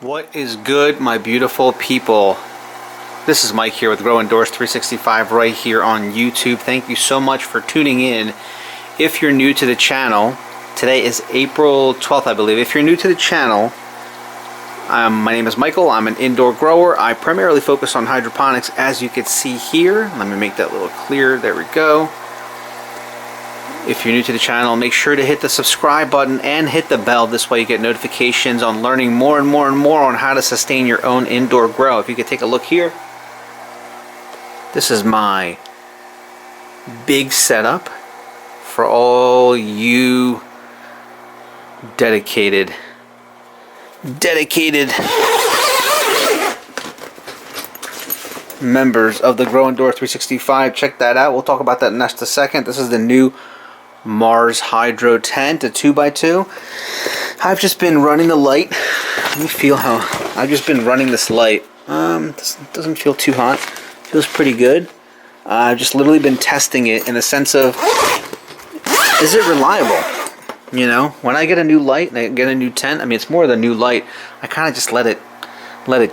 What is good, my beautiful people? This is Mike here with Grow Indoors 365 right here on YouTube. Thank you so much for tuning in. If you're new to the channel, today is April 12th, I believe. If you're new to the channel, my name is Michael. I'm an indoor grower. I primarily focus on hydroponics, as you can see here. Let me make that a little clearer. There we go. If you're new to the channel, make sure to hit the subscribe button and hit the bell. This way you get notifications on learning more and more and more on how to sustain your own indoor grow. If you could take a look here. This is my big setup for all you dedicated members of the Grow Indoors 365. Check that out. We'll talk about that in just a second. This is the new Mars Hydro tent, a 2x2. I've just been running the light. Let me feel how I've just been running this light. This doesn't feel too hot. Feels pretty good. I've just literally been testing it in the sense of, is it reliable? You know, when I get a new light and I get a new tent, I mean, it's more than a new light. I kind of just let it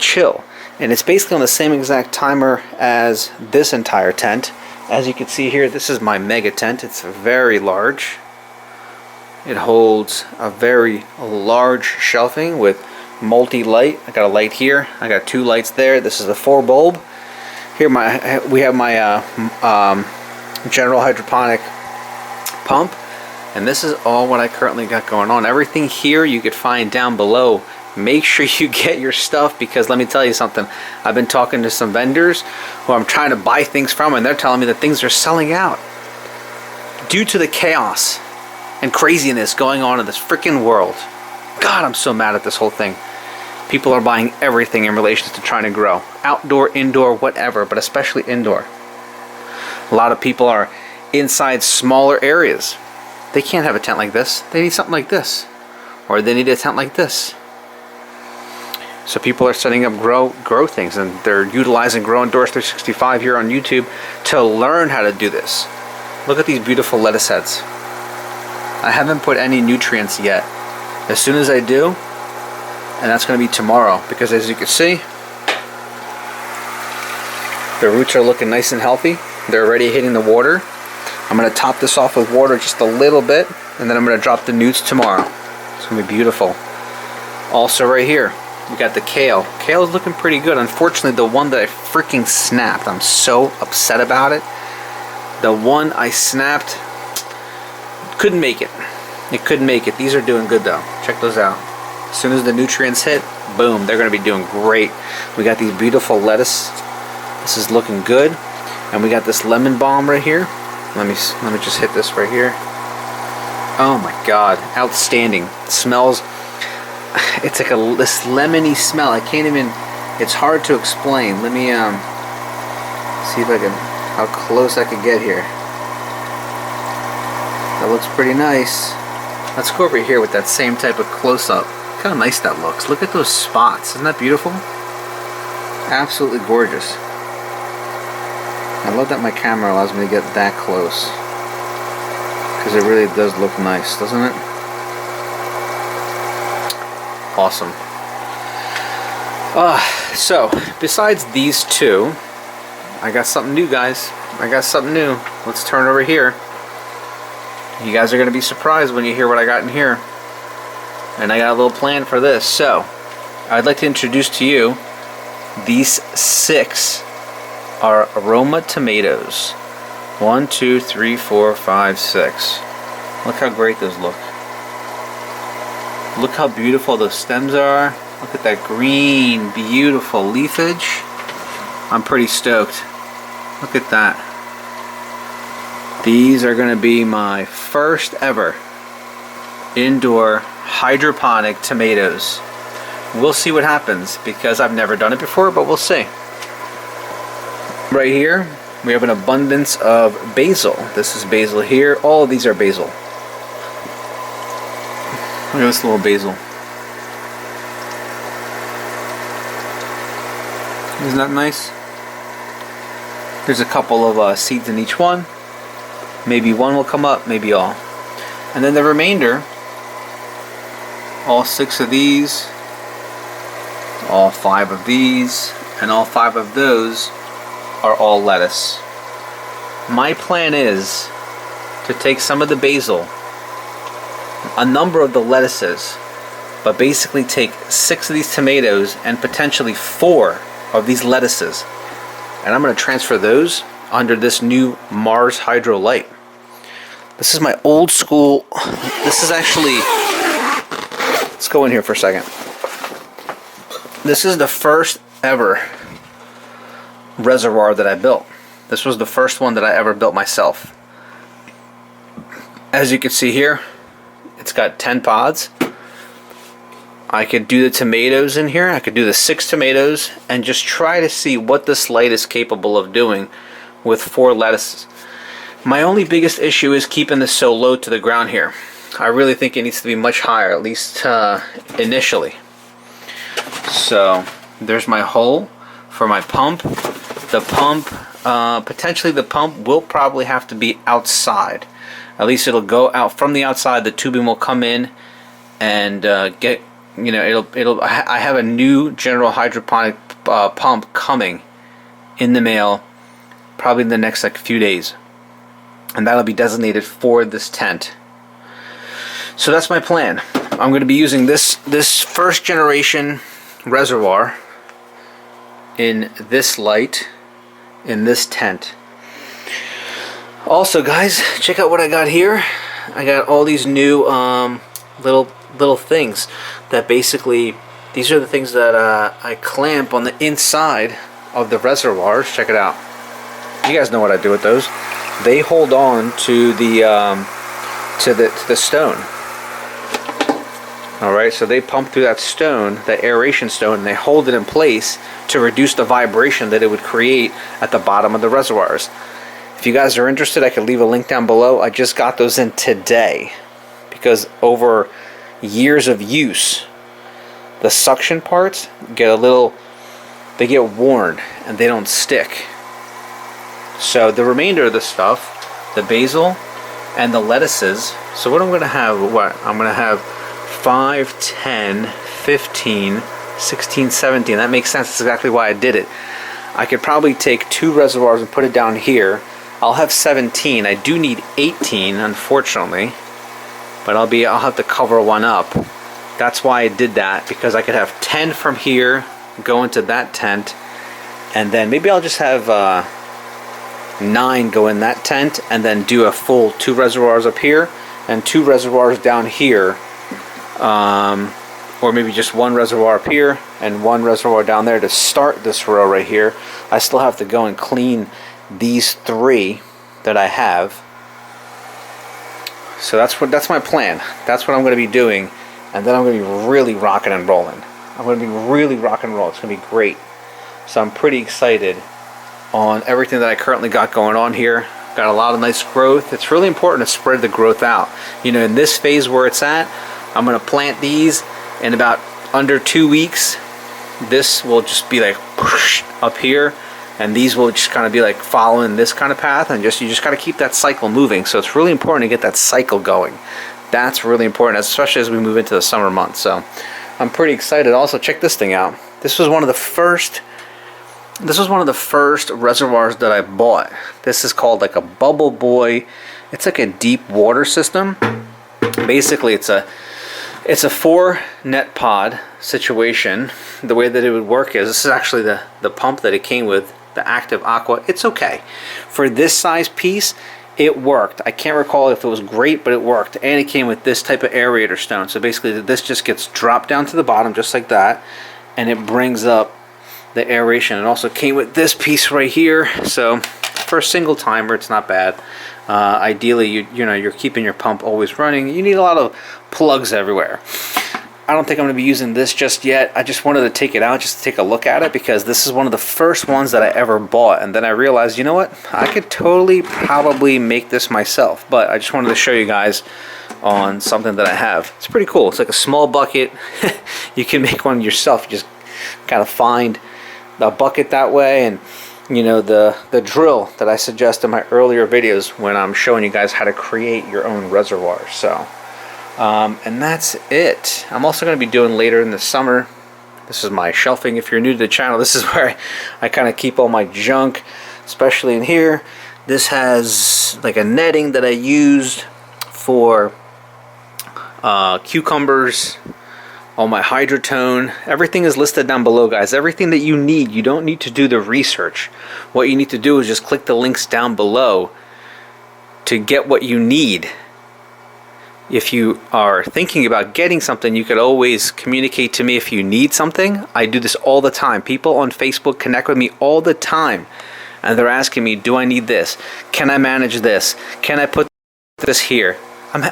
chill, and it's basically on the same exact timer as this entire tent. As you can see here, this is my mega tent. It's very large. It holds a very large shelving with multi-light. I got a light here. I got two lights there. This is a 4 bulb. Here we have my general hydroponic pump, and this is all what I currently got going on. Everything here you could find down below. Make sure you get your stuff, because let me tell you something. I've been talking to some vendors who I'm trying to buy things from, and they're telling me that things are selling out due to the chaos and craziness going on in this freaking world. God, I'm so mad at this whole thing. People are buying everything in relation to trying to grow. Outdoor, indoor, whatever, but especially indoor. A lot of people are inside smaller areas. They can't have a tent like this. They need something like this. Or they need a tent like this. So people are setting up grow things, and they're utilizing Grow Indoors 365 here on YouTube to learn how to do this. Look at these beautiful lettuce heads. I haven't put any nutrients yet. As soon as I do, and that's going to be tomorrow, because as you can see, the roots are looking nice and healthy. They're already hitting the water. I'm going to top this off with water just a little bit, and then I'm going to drop the newts tomorrow. It's going to be beautiful. Also right here, we got the kale. Kale is looking pretty good. Unfortunately, the one that I freaking snapped, I'm so upset about it. The one I snapped couldn't make it. It couldn't make it. These are doing good though. Check those out. As soon as the nutrients hit, boom, they're going to be doing great. We got these beautiful lettuce. This is looking good. And we got this lemon balm right here. Let me just hit this right here. Oh my God, outstanding. It smells. It's like this lemony smell. I can't even. It's hard to explain. Let me see if I can. How close I can get here. That looks pretty nice. Let's go over here with that same type of close-up. Look how nice that looks. Look at those spots. Isn't that beautiful? Absolutely gorgeous. I love that my camera allows me to get that close, because it really does look nice, doesn't it? Awesome. So besides these two, I got something new, guys. I got something new. Let's turn over here. You guys are going to be surprised when you hear what I got in here. And I got a little plan for this. So I'd like to introduce to you these 6 are aroma tomatoes. 1, 2, 3, 4, 5, 6. Look how great those look. Look how beautiful those stems are. Look at that green, beautiful leafage. I'm pretty stoked. Look at that. These are going to be my first ever indoor hydroponic tomatoes. We'll see what happens, because I've never done it before, but we'll see. Right here, we have an abundance of basil. This is basil here. All of these are basil. Look at this little basil. Isn't that nice? There's a couple of seeds in each one. Maybe one will come up, maybe all. And then the remainder, all 6 of these, all 5 of these, and all 5 of those are all lettuce. My plan is to take some of the basil, a number of the lettuces, but basically take 6 of these tomatoes and potentially 4 of these lettuces, and I'm going to transfer those under this new Mars Hydro Light. This is my old school. This is actually, let's go in here for a second. This is the first ever reservoir that I built. This was the first one that I ever built myself. As you can see here, it's got 10 pods. I could do the tomatoes in here. I could do the 6 tomatoes and just try to see what this light is capable of doing with 4 lettuces. My only biggest issue is keeping this so low to the ground here. I really think it needs to be much higher, at least initially. So there's my hole for my pump. The pump, potentially the pump will probably have to be outside. At least it'll go out from the outside. The tubing will come in and get, you know, I have a new general hydroponic pump coming in the mail probably in the next like few days, and that'll be designated for this tent. So that's my plan. I'm going to be using this first generation reservoir in this light in this tent. Also, guys, check out what I got here. I got all these new little things that basically, these are the things that I clamp on the inside of the reservoirs. Check it out. You guys know what I do with those. They hold on to the stone. All right, so they pump through that stone, that aeration stone, and they hold it in place to reduce the vibration that it would create at the bottom of the reservoirs. If you guys are interested, I could leave a link down below. I just got those in today because over years of use, the suction parts get they get worn and they don't stick. So the remainder of the stuff, the basil and the lettuces, so what I'm going to have, I'm going to have 5, 10, 15, 16, 17. That makes sense. That's exactly why I did it. I could probably take 2 reservoirs and put it down here. I'll have 17. I do need 18, unfortunately, but I'll have to cover one up. That's why I did that, because I could have 10 from here go into that tent, and then maybe I'll just have 9 go in that tent, and then do a full 2 reservoirs up here and 2 reservoirs down here, or maybe just 1 reservoir up here and 1 reservoir down there to start this row right here. I still have to go and clean these 3 that I have. So that's my plan. That's what I'm going to be doing, and then I'm going to be really rocking and rolling. I'm going to be really rock and roll. It's going to be great. So I'm pretty excited on everything that I currently got going on here. Got a lot of nice growth. It's really important to spread the growth out. You know, in this phase where it's at, I'm going to plant these in about under 2 weeks. This will just be like whoosh, up here, and these will just kind of be like following this kind of path, and you just got to keep that cycle moving. So it's really important to get that cycle going. That's really important, especially as we move into the summer months. So I'm pretty excited. Also, check this thing out. This was one of the first reservoirs that I bought. This is called like a Bubble Boy. It's like a deep water system. Basically, it's a 4 net pod situation. The way that it would work is, this is actually the pump that it came with, the Active Aqua. It's okay. For this size piece, it worked. I can't recall if it was great, but it worked. And it came with this type of aerator stone. So basically this just gets dropped down to the bottom just like that, and it brings up the aeration. It also came with this piece right here. So for a single timer, it's not bad. Ideally, you're keeping your pump always running. You need a lot of plugs everywhere. I don't think I'm going to be using this just yet. I just wanted to take it out just to take a look at it, because this is one of the first ones that I ever bought, and then I realized, you know what, I could totally probably make this myself, but I just wanted to show you guys on something that I have. It's pretty cool. It's like a small bucket. You can make one yourself. You just kind of find the bucket that way, and you know, the drill that I suggest in my earlier videos when I'm showing you guys how to create your own reservoir. So and that's it. I'm also going to be doing later in the summer This is my shelving. If you're new to the channel, this is where I kind of keep all my junk, especially in here. This has like a netting that I used for cucumbers, all my hydrotone. Everything is listed down below, guys. Everything that you need. You don't need to do the research. What you need to do is just click the links down below to get what you need. If you are thinking about getting something, you could always communicate to me if you need something. I do this all the time. People on Facebook connect with me all the time, and they're asking me, do I need this? Can I manage this? Can I put this here?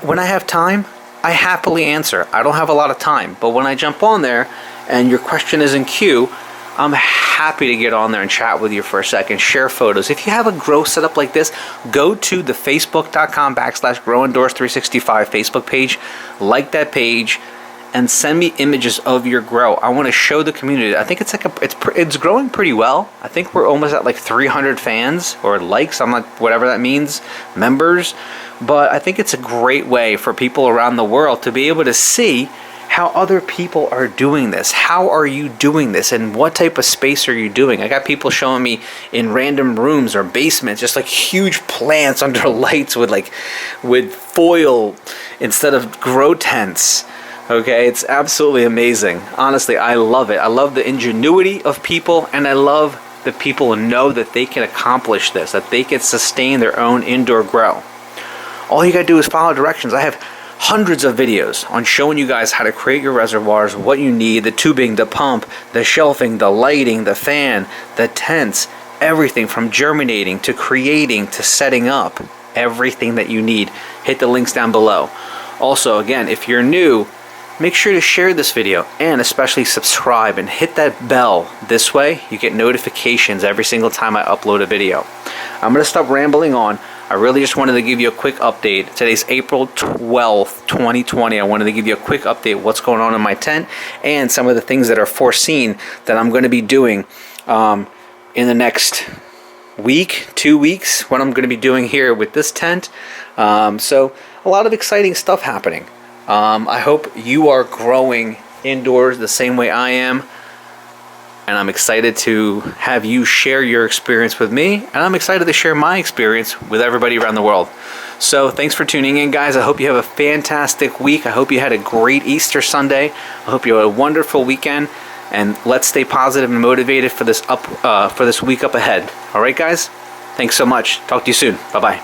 When I have time, I happily answer. I don't have a lot of time, but when I jump on there and your question is in queue, I'm happy to get on there and chat with you for a second, share photos. If you have a grow setup like this, go to the facebook.com/growindoors365 Facebook page, like that page, and send me images of your grow. I want to show the community. I think it's like it's growing pretty well. I think we're almost at like 300 fans or likes. I'm not, whatever that means, members. But I think it's a great way for people around the world to be able to see how other people are doing this. How are you doing this, and what type of space are you doing? I got people showing me in random rooms or basements, just like huge plants under lights with foil instead of grow tents. Okay, it's absolutely amazing. Honestly, I love it. I love the ingenuity of people, and I love that people know that they can accomplish this, that they can sustain their own indoor grow. All you gotta do is follow directions. I have hundreds of videos on showing you guys how to create your reservoirs, what you need, the tubing, the pump, the shelving, the lighting, the fan, the tents, everything from germinating to creating to setting up, everything that you need. Hit the links down below. Also, again, if you're new, make sure to share this video and especially subscribe and hit that bell. This way you get notifications every single time I upload a video. I'm gonna stop rambling on. I really just wanted to give you a quick update. Today's April 12th, 2020. I wanted to give you a quick update what's going on in my tent and some of the things that are foreseen that I'm going to be doing in the next week, 2 weeks, what I'm going to be doing here with this tent. So a lot of exciting stuff happening. I hope you are growing indoors the same way I am. And I'm excited to have you share your experience with me, and I'm excited to share my experience with everybody around the world. So thanks for tuning in, guys. I hope you have a fantastic week. I hope you had a great Easter Sunday. I hope you had a wonderful weekend, and let's stay positive and motivated for this week up ahead. All right, guys? Thanks so much. Talk to you soon. Bye-bye.